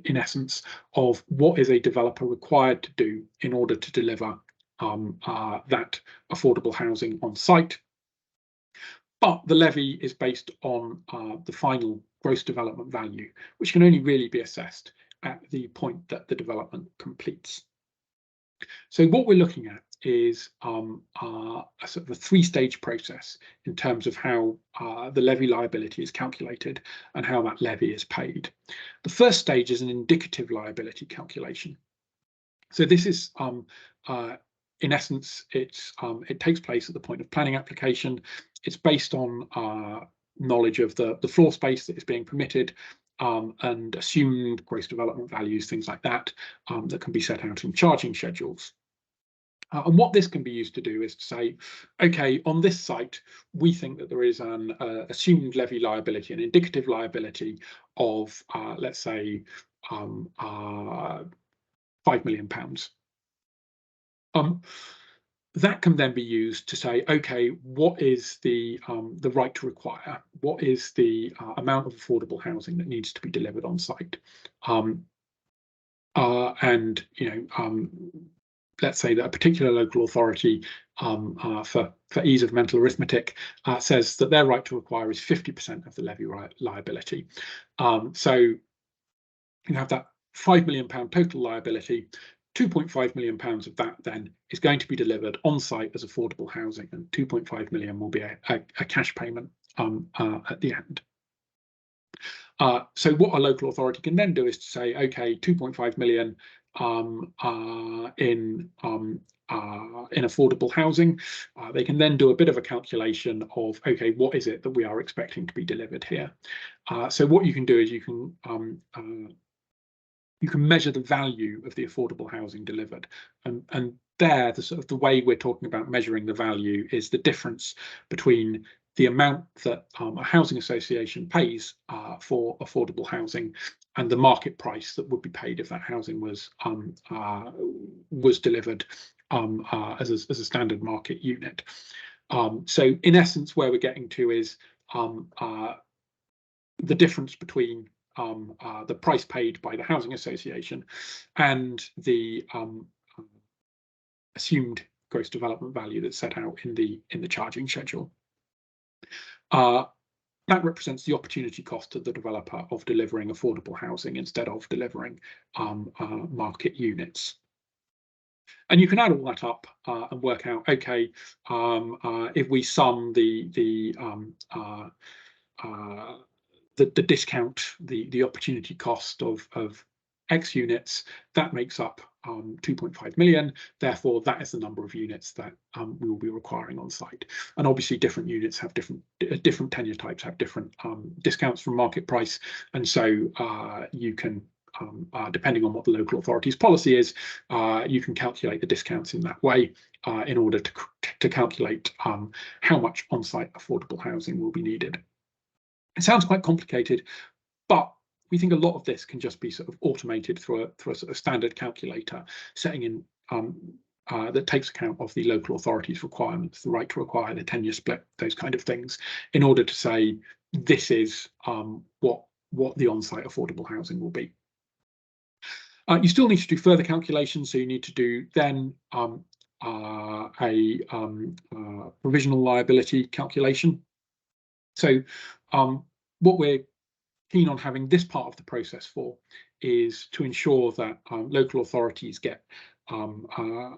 in essence, of what is a developer required to do in order to deliver that affordable housing on site. But the levy is based on the final gross development value, which can only really be assessed at the point that the development completes. So what we're looking at is a sort of a three-stage process in terms of how the levy liability is calculated and how that levy is paid. The first stage is an indicative liability calculation. So this is, in essence, it takes place at the point of planning application. It's based on knowledge of the floor space that is being permitted, and assumed gross development values, things like that, that can be set out in charging schedules. And what this can be used to do is to say, okay, on this site, we think that there is an assumed levy liability, an indicative liability of, let's say, £5 million. That can then be used to say, okay, what is the right to require? What is the amount of affordable housing that needs to be delivered on site? And let's say that a particular local authority, for ease of mental arithmetic, says that their right to require is 50% of the levy liability. So you have that £5 million total liability. £2.5 million of that then is going to be delivered on site as affordable housing, and 2.5 million will be a cash payment at the end. So what a local authority can then do is to say, okay, 2.5 million in affordable housing. They can then do a bit of a calculation of, okay, what is it that we are expecting to be delivered here? So what you can do is you can measure the value of the affordable housing delivered, and there the way we're talking about measuring the value is the difference between the amount that a housing association pays for affordable housing and the market price that would be paid if that housing was delivered as a standard market unit. So in essence, where we're getting to is the difference between the price paid by the housing association and the assumed gross development value that's set out in the charging schedule. That represents the opportunity cost to the developer of delivering affordable housing instead of delivering market units. And you can add all that up and work out, okay, if we sum the discount, the opportunity cost of X units, that makes up 2.5 million. Therefore, that is the number of units that we will be requiring on site. And obviously, different units have different tenure types, have different discounts from market price, and so you can, depending on what the local authority's policy is, you can calculate the discounts in that way in order to calculate how much on-site affordable housing will be needed. It sounds quite complicated, but we think a lot of this can just be sort of automated through a sort of standard calculator, setting in that takes account of the local authority's requirements, the right to require, the tenure split, those kind of things, in order to say this is what the on-site affordable housing will be. You still need to do further calculations, so you need to do then a provisional liability calculation. So what we're keen on having this part of the process for is to ensure that local authorities get a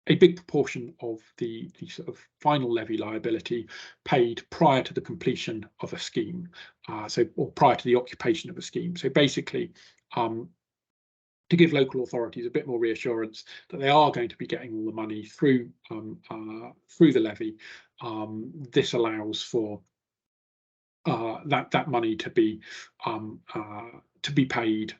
big proportion of the sort of final levy liability paid prior to the completion of a scheme, or prior to the occupation of a scheme. So basically, to give local authorities a bit more reassurance that they are going to be getting all the money through the levy, this allows for that money to be paid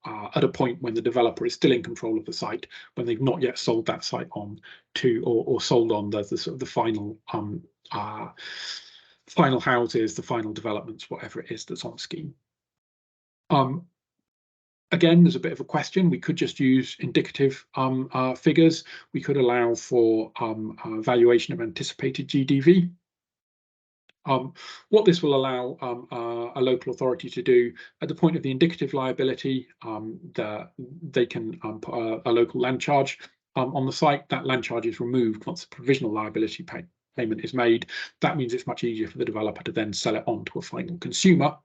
at a point when the developer is still in control of the site, when they've not yet sold that site on to or sold on the sort of the final houses, the final developments, whatever it is that's on scheme. Again, there's a bit of a question. We could just use indicative figures. We could allow for valuation of anticipated GDV. What this will allow a local authority to do at the point of the indicative liability, they can put a local land charge on the site. That land charge is removed once the provisional liability payment is made. That means it's much easier for the developer to then sell it on to a final consumer.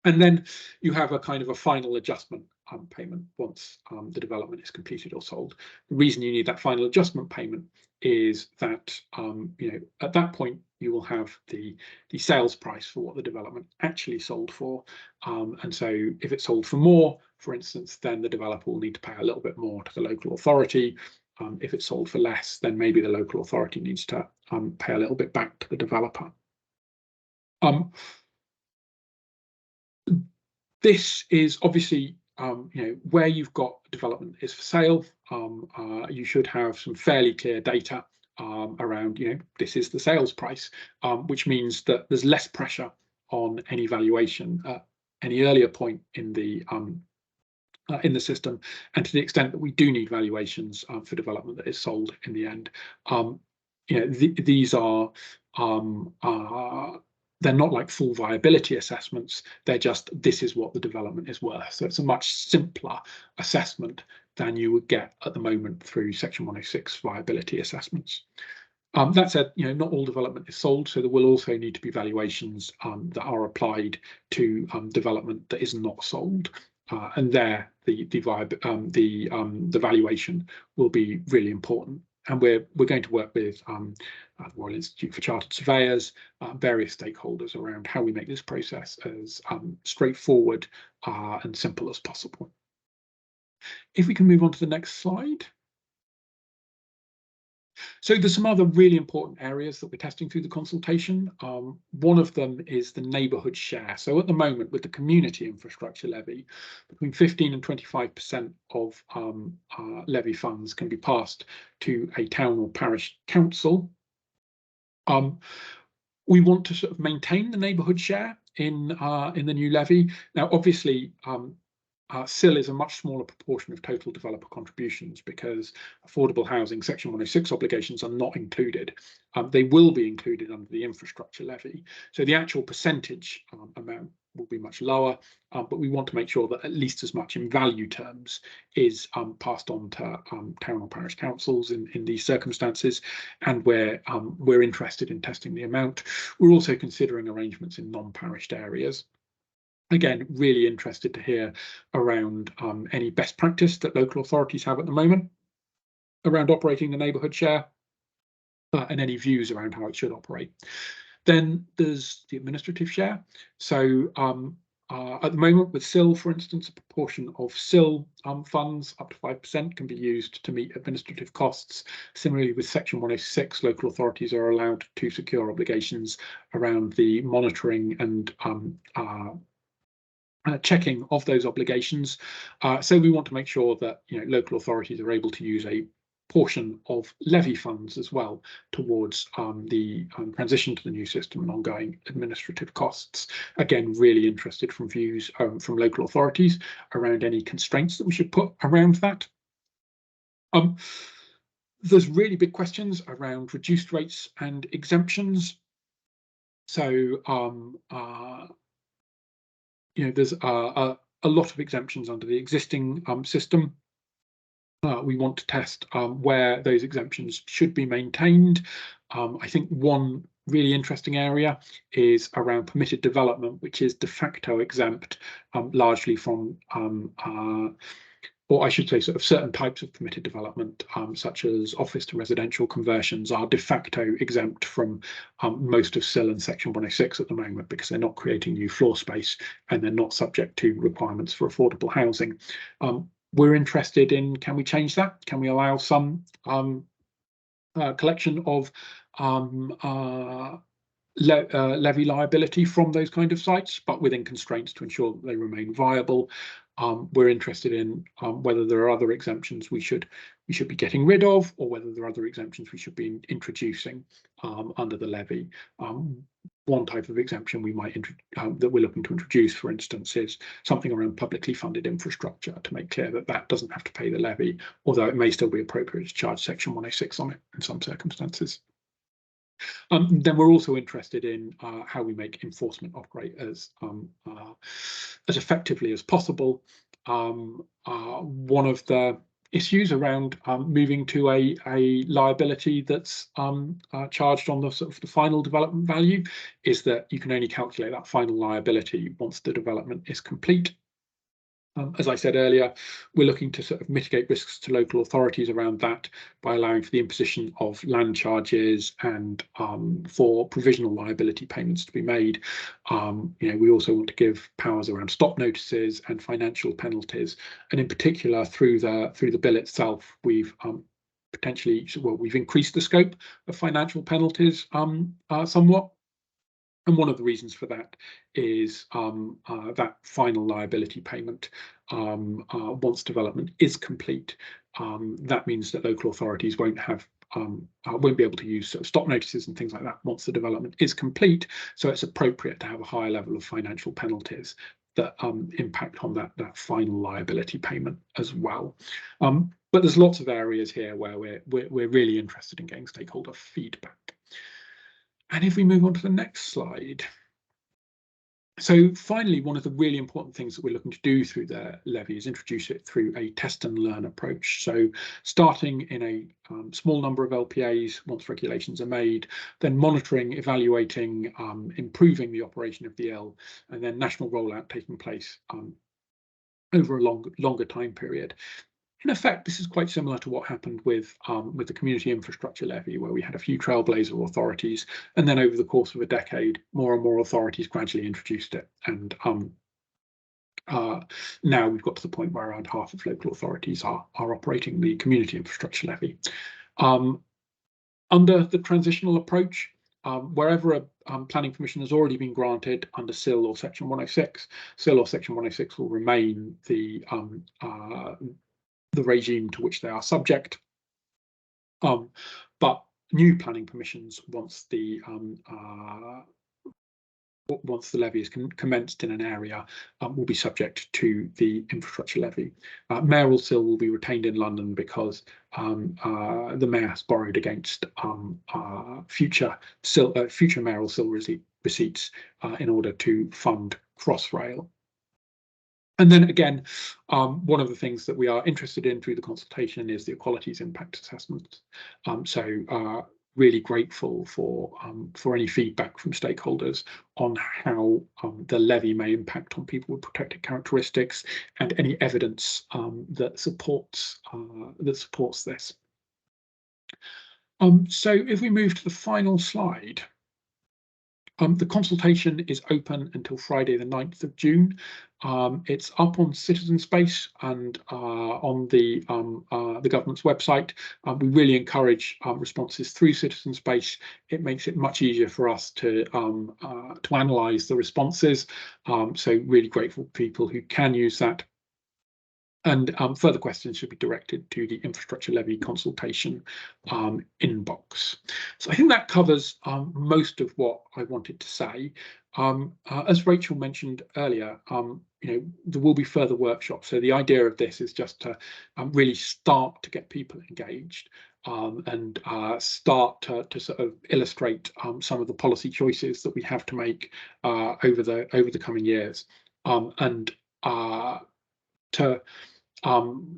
And then you have a kind of a final adjustment payment once the development is completed or sold. The reason you need that final adjustment payment is that at that point you will have the sales price for what the development actually sold for, and so if it sold for more, for instance, then the developer will need to pay a little bit more to the local authority. If it sold for less, then maybe the local authority needs to pay a little bit back to the developer. This is obviously, where you've got development is for sale, you should have some fairly clear data around, this is the sales price, which means that there's less pressure on any valuation at any earlier point in the system. And to the extent that we do need valuations for development that is sold in the end, these are they're not like full viability assessments. They're just, this is what the development is worth. So it's a much simpler assessment than you would get at the moment through Section 106 viability assessments. That said, not all development is sold, so there will also need to be valuations that are applied to development that is not sold. and there the valuation will be really important. And we're going to work with the Royal Institute for Chartered Surveyors, various stakeholders around how we make this process as straightforward and simple as possible. If we can move on to the next slide. So there's some other really important areas that we're testing through the consultation. One of them is the neighbourhood share. So at the moment, with the community infrastructure levy, between 15 and 25% of levy funds can be passed to a town or parish council. We want to sort of maintain the neighbourhood share in the new levy. Now, obviously, SIL is a much smaller proportion of total developer contributions because affordable housing Section 106 obligations are not included. They will be included under the infrastructure levy. So the actual percentage amount will be much lower, but we want to make sure that at least as much in value terms is passed on to town or parish councils in these circumstances, and we're interested in testing the amount. We're also considering arrangements in non-parished areas. Again, really interested to hear around any best practice that local authorities have at the moment around operating the neighbourhood share and any views around how it should operate. Then there's the administrative share. So at the moment with SIL, for instance, a proportion of SIL funds up to 5% can be used to meet administrative costs. Similarly, with Section 106, local authorities are allowed to secure obligations around the monitoring and checking of those obligations. So we want to make sure that local authorities are able to use a portion of levy funds as well towards the transition to the new system and ongoing administrative costs. Again, really interested from views from local authorities around any constraints that we should put around that. There's really big questions around reduced rates and exemptions. So there's a lot of exemptions under the existing system. We want to test where those exemptions should be maintained. I think one really interesting area is around permitted development, which is de facto exempt largely from, or I should say sort of certain types of permitted development, such as office to residential conversions are de facto exempt from most of SIL and Section 106 at the moment because they're not creating new floor space and they're not subject to requirements for affordable housing. We're interested in, can we change that? Can we allow some collection of levy liability from those kind of sites, but within constraints to ensure that they remain viable? We're interested in whether there are other exemptions we should be getting rid of, or whether there are other exemptions we should be introducing under the levy. One type of exemption we might that we're looking to introduce, for instance, is something around publicly funded infrastructure to make clear that that doesn't have to pay the levy, although it may still be appropriate to charge Section 106 on it in some circumstances. Then we're also interested in how we make enforcement operate as effectively as possible. One of the issues around moving to a liability that's charged on the sort of the final development value is that you can only calculate that final liability once the development is complete. As I said earlier, we're looking to sort of mitigate risks to local authorities around that by allowing for the imposition of land charges and for provisional liability payments to be made. We also want to give powers around stop notices and financial penalties, and in particular through the bill itself, we've we've increased the scope of financial penalties somewhat. And one of the reasons for that is that final liability payment once development is complete. That means that local authorities won't be able to use sort of stop notices and things like that once the development is complete. So it's appropriate to have a higher level of financial penalties that impact on that final liability payment as well. But there's lots of areas here where we're really interested in getting stakeholder feedback. And if we move on to the next slide. So finally, one of the really important things that we're looking to do through the levy is introduce it through a test and learn approach. So starting in a small number of LPAs once regulations are made, then monitoring, evaluating, improving the operation of the L, and then national rollout taking place over a longer time period. In effect, this is quite similar to what happened with the Community Infrastructure Levy, where we had a few trailblazer authorities, and then over the course of a decade, more and more authorities gradually introduced it. And now we've got to the point where around half of local authorities are operating the Community Infrastructure Levy. Under the transitional approach, wherever a planning permission has already been granted under SIL or Section 106, SIL or Section 106 will remain the regime to which they are subject. But new planning permissions, once the levy is commenced in an area, will be subject to the infrastructure levy. Mayoral SIL will be retained in London because the mayor has borrowed against future mayoral SIL receipts in order to fund Crossrail. And then again, one of the things that we are interested in through the consultation is the equalities impact assessment. So really grateful for any feedback from stakeholders on how the levy may impact on people with protected characteristics, and any evidence that supports this. So if we move to the final slide. The consultation is open until Friday the 9th of June. It's up on Citizen Space and on the government's website. We really encourage responses through Citizen Space. It makes it much easier for us to analyse the responses. So really grateful for people who can use that. And further questions should be directed to the infrastructure levy consultation inbox. So I think that covers most of what I wanted to say. As Rachel mentioned earlier, there will be further workshops. So the idea of this is just to really start to get people engaged and start to sort of illustrate some of the policy choices that we have to make over the coming years, and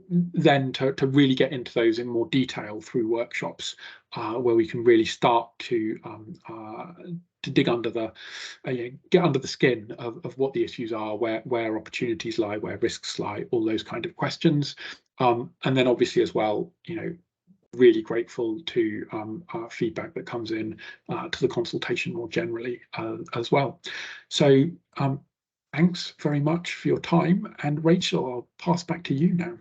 then to really get into those in more detail through workshops, where we can really start to dig under get under the skin of what the issues are, where opportunities lie, where risks lie, all those kind of questions. And then obviously as well, really grateful to feedback that comes in to the consultation more generally as well. So thanks very much for your time, and Rachel, I'll pass back to you now.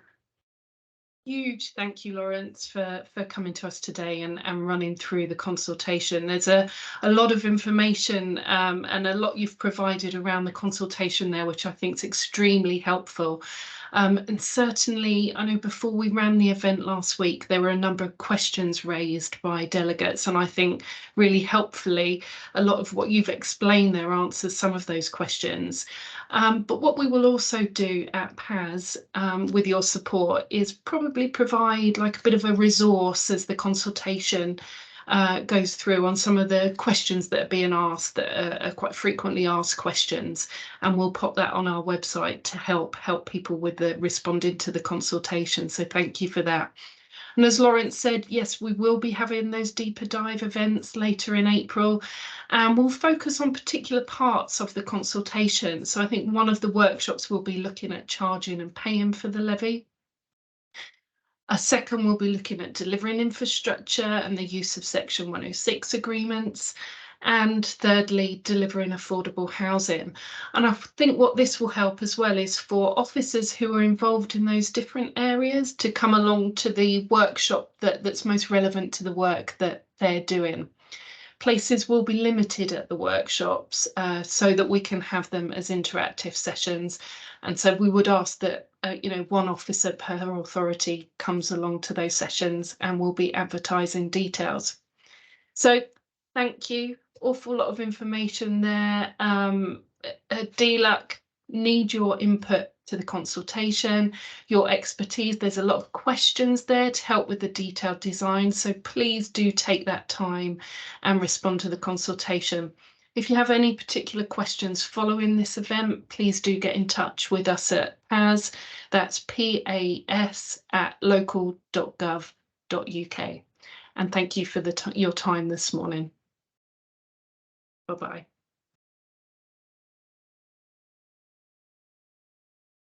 Huge thank you, Lawrence, for coming to us today and running through the consultation. There's a lot of information and a lot you've provided around the consultation there, which I think is extremely helpful. And certainly, I know before we ran the event last week, there were a number of questions raised by delegates, and I think really helpfully, a lot of what you've explained there answers some of those questions. But what we will also do at PAS, with your support, is probably provide like a bit of a resource as the consultation goes through on some of the questions that are being asked, that are quite frequently asked questions, and we'll pop that on our website to help people with the responding to the consultation. So thank you for that. And as Lawrence said, yes, we will be having those deeper dive events later in April, and we'll focus on particular parts of the consultation. So I think one of the workshops will be looking at charging and paying for the levy. A second will be looking at delivering infrastructure and the use of Section 106 agreements. And thirdly, delivering affordable housing. And I think what this will help as well is for officers who are involved in those different areas to come along to the workshop that's most relevant to the work that they're doing. Places will be limited at the workshops so that we can have them as interactive sessions. And so we would ask that one officer per authority comes along to those sessions, and we'll be advertising details. So thank you. Awful lot of information there. DLUHC need your input to the consultation, your expertise. There's a lot of questions there to help with the detailed design, so please do take that time and respond to the consultation. If you have any particular questions following this event, please do get in touch with us at PAS, that's PAS@local.gov.uk. And thank you for your time this morning. Bye-bye.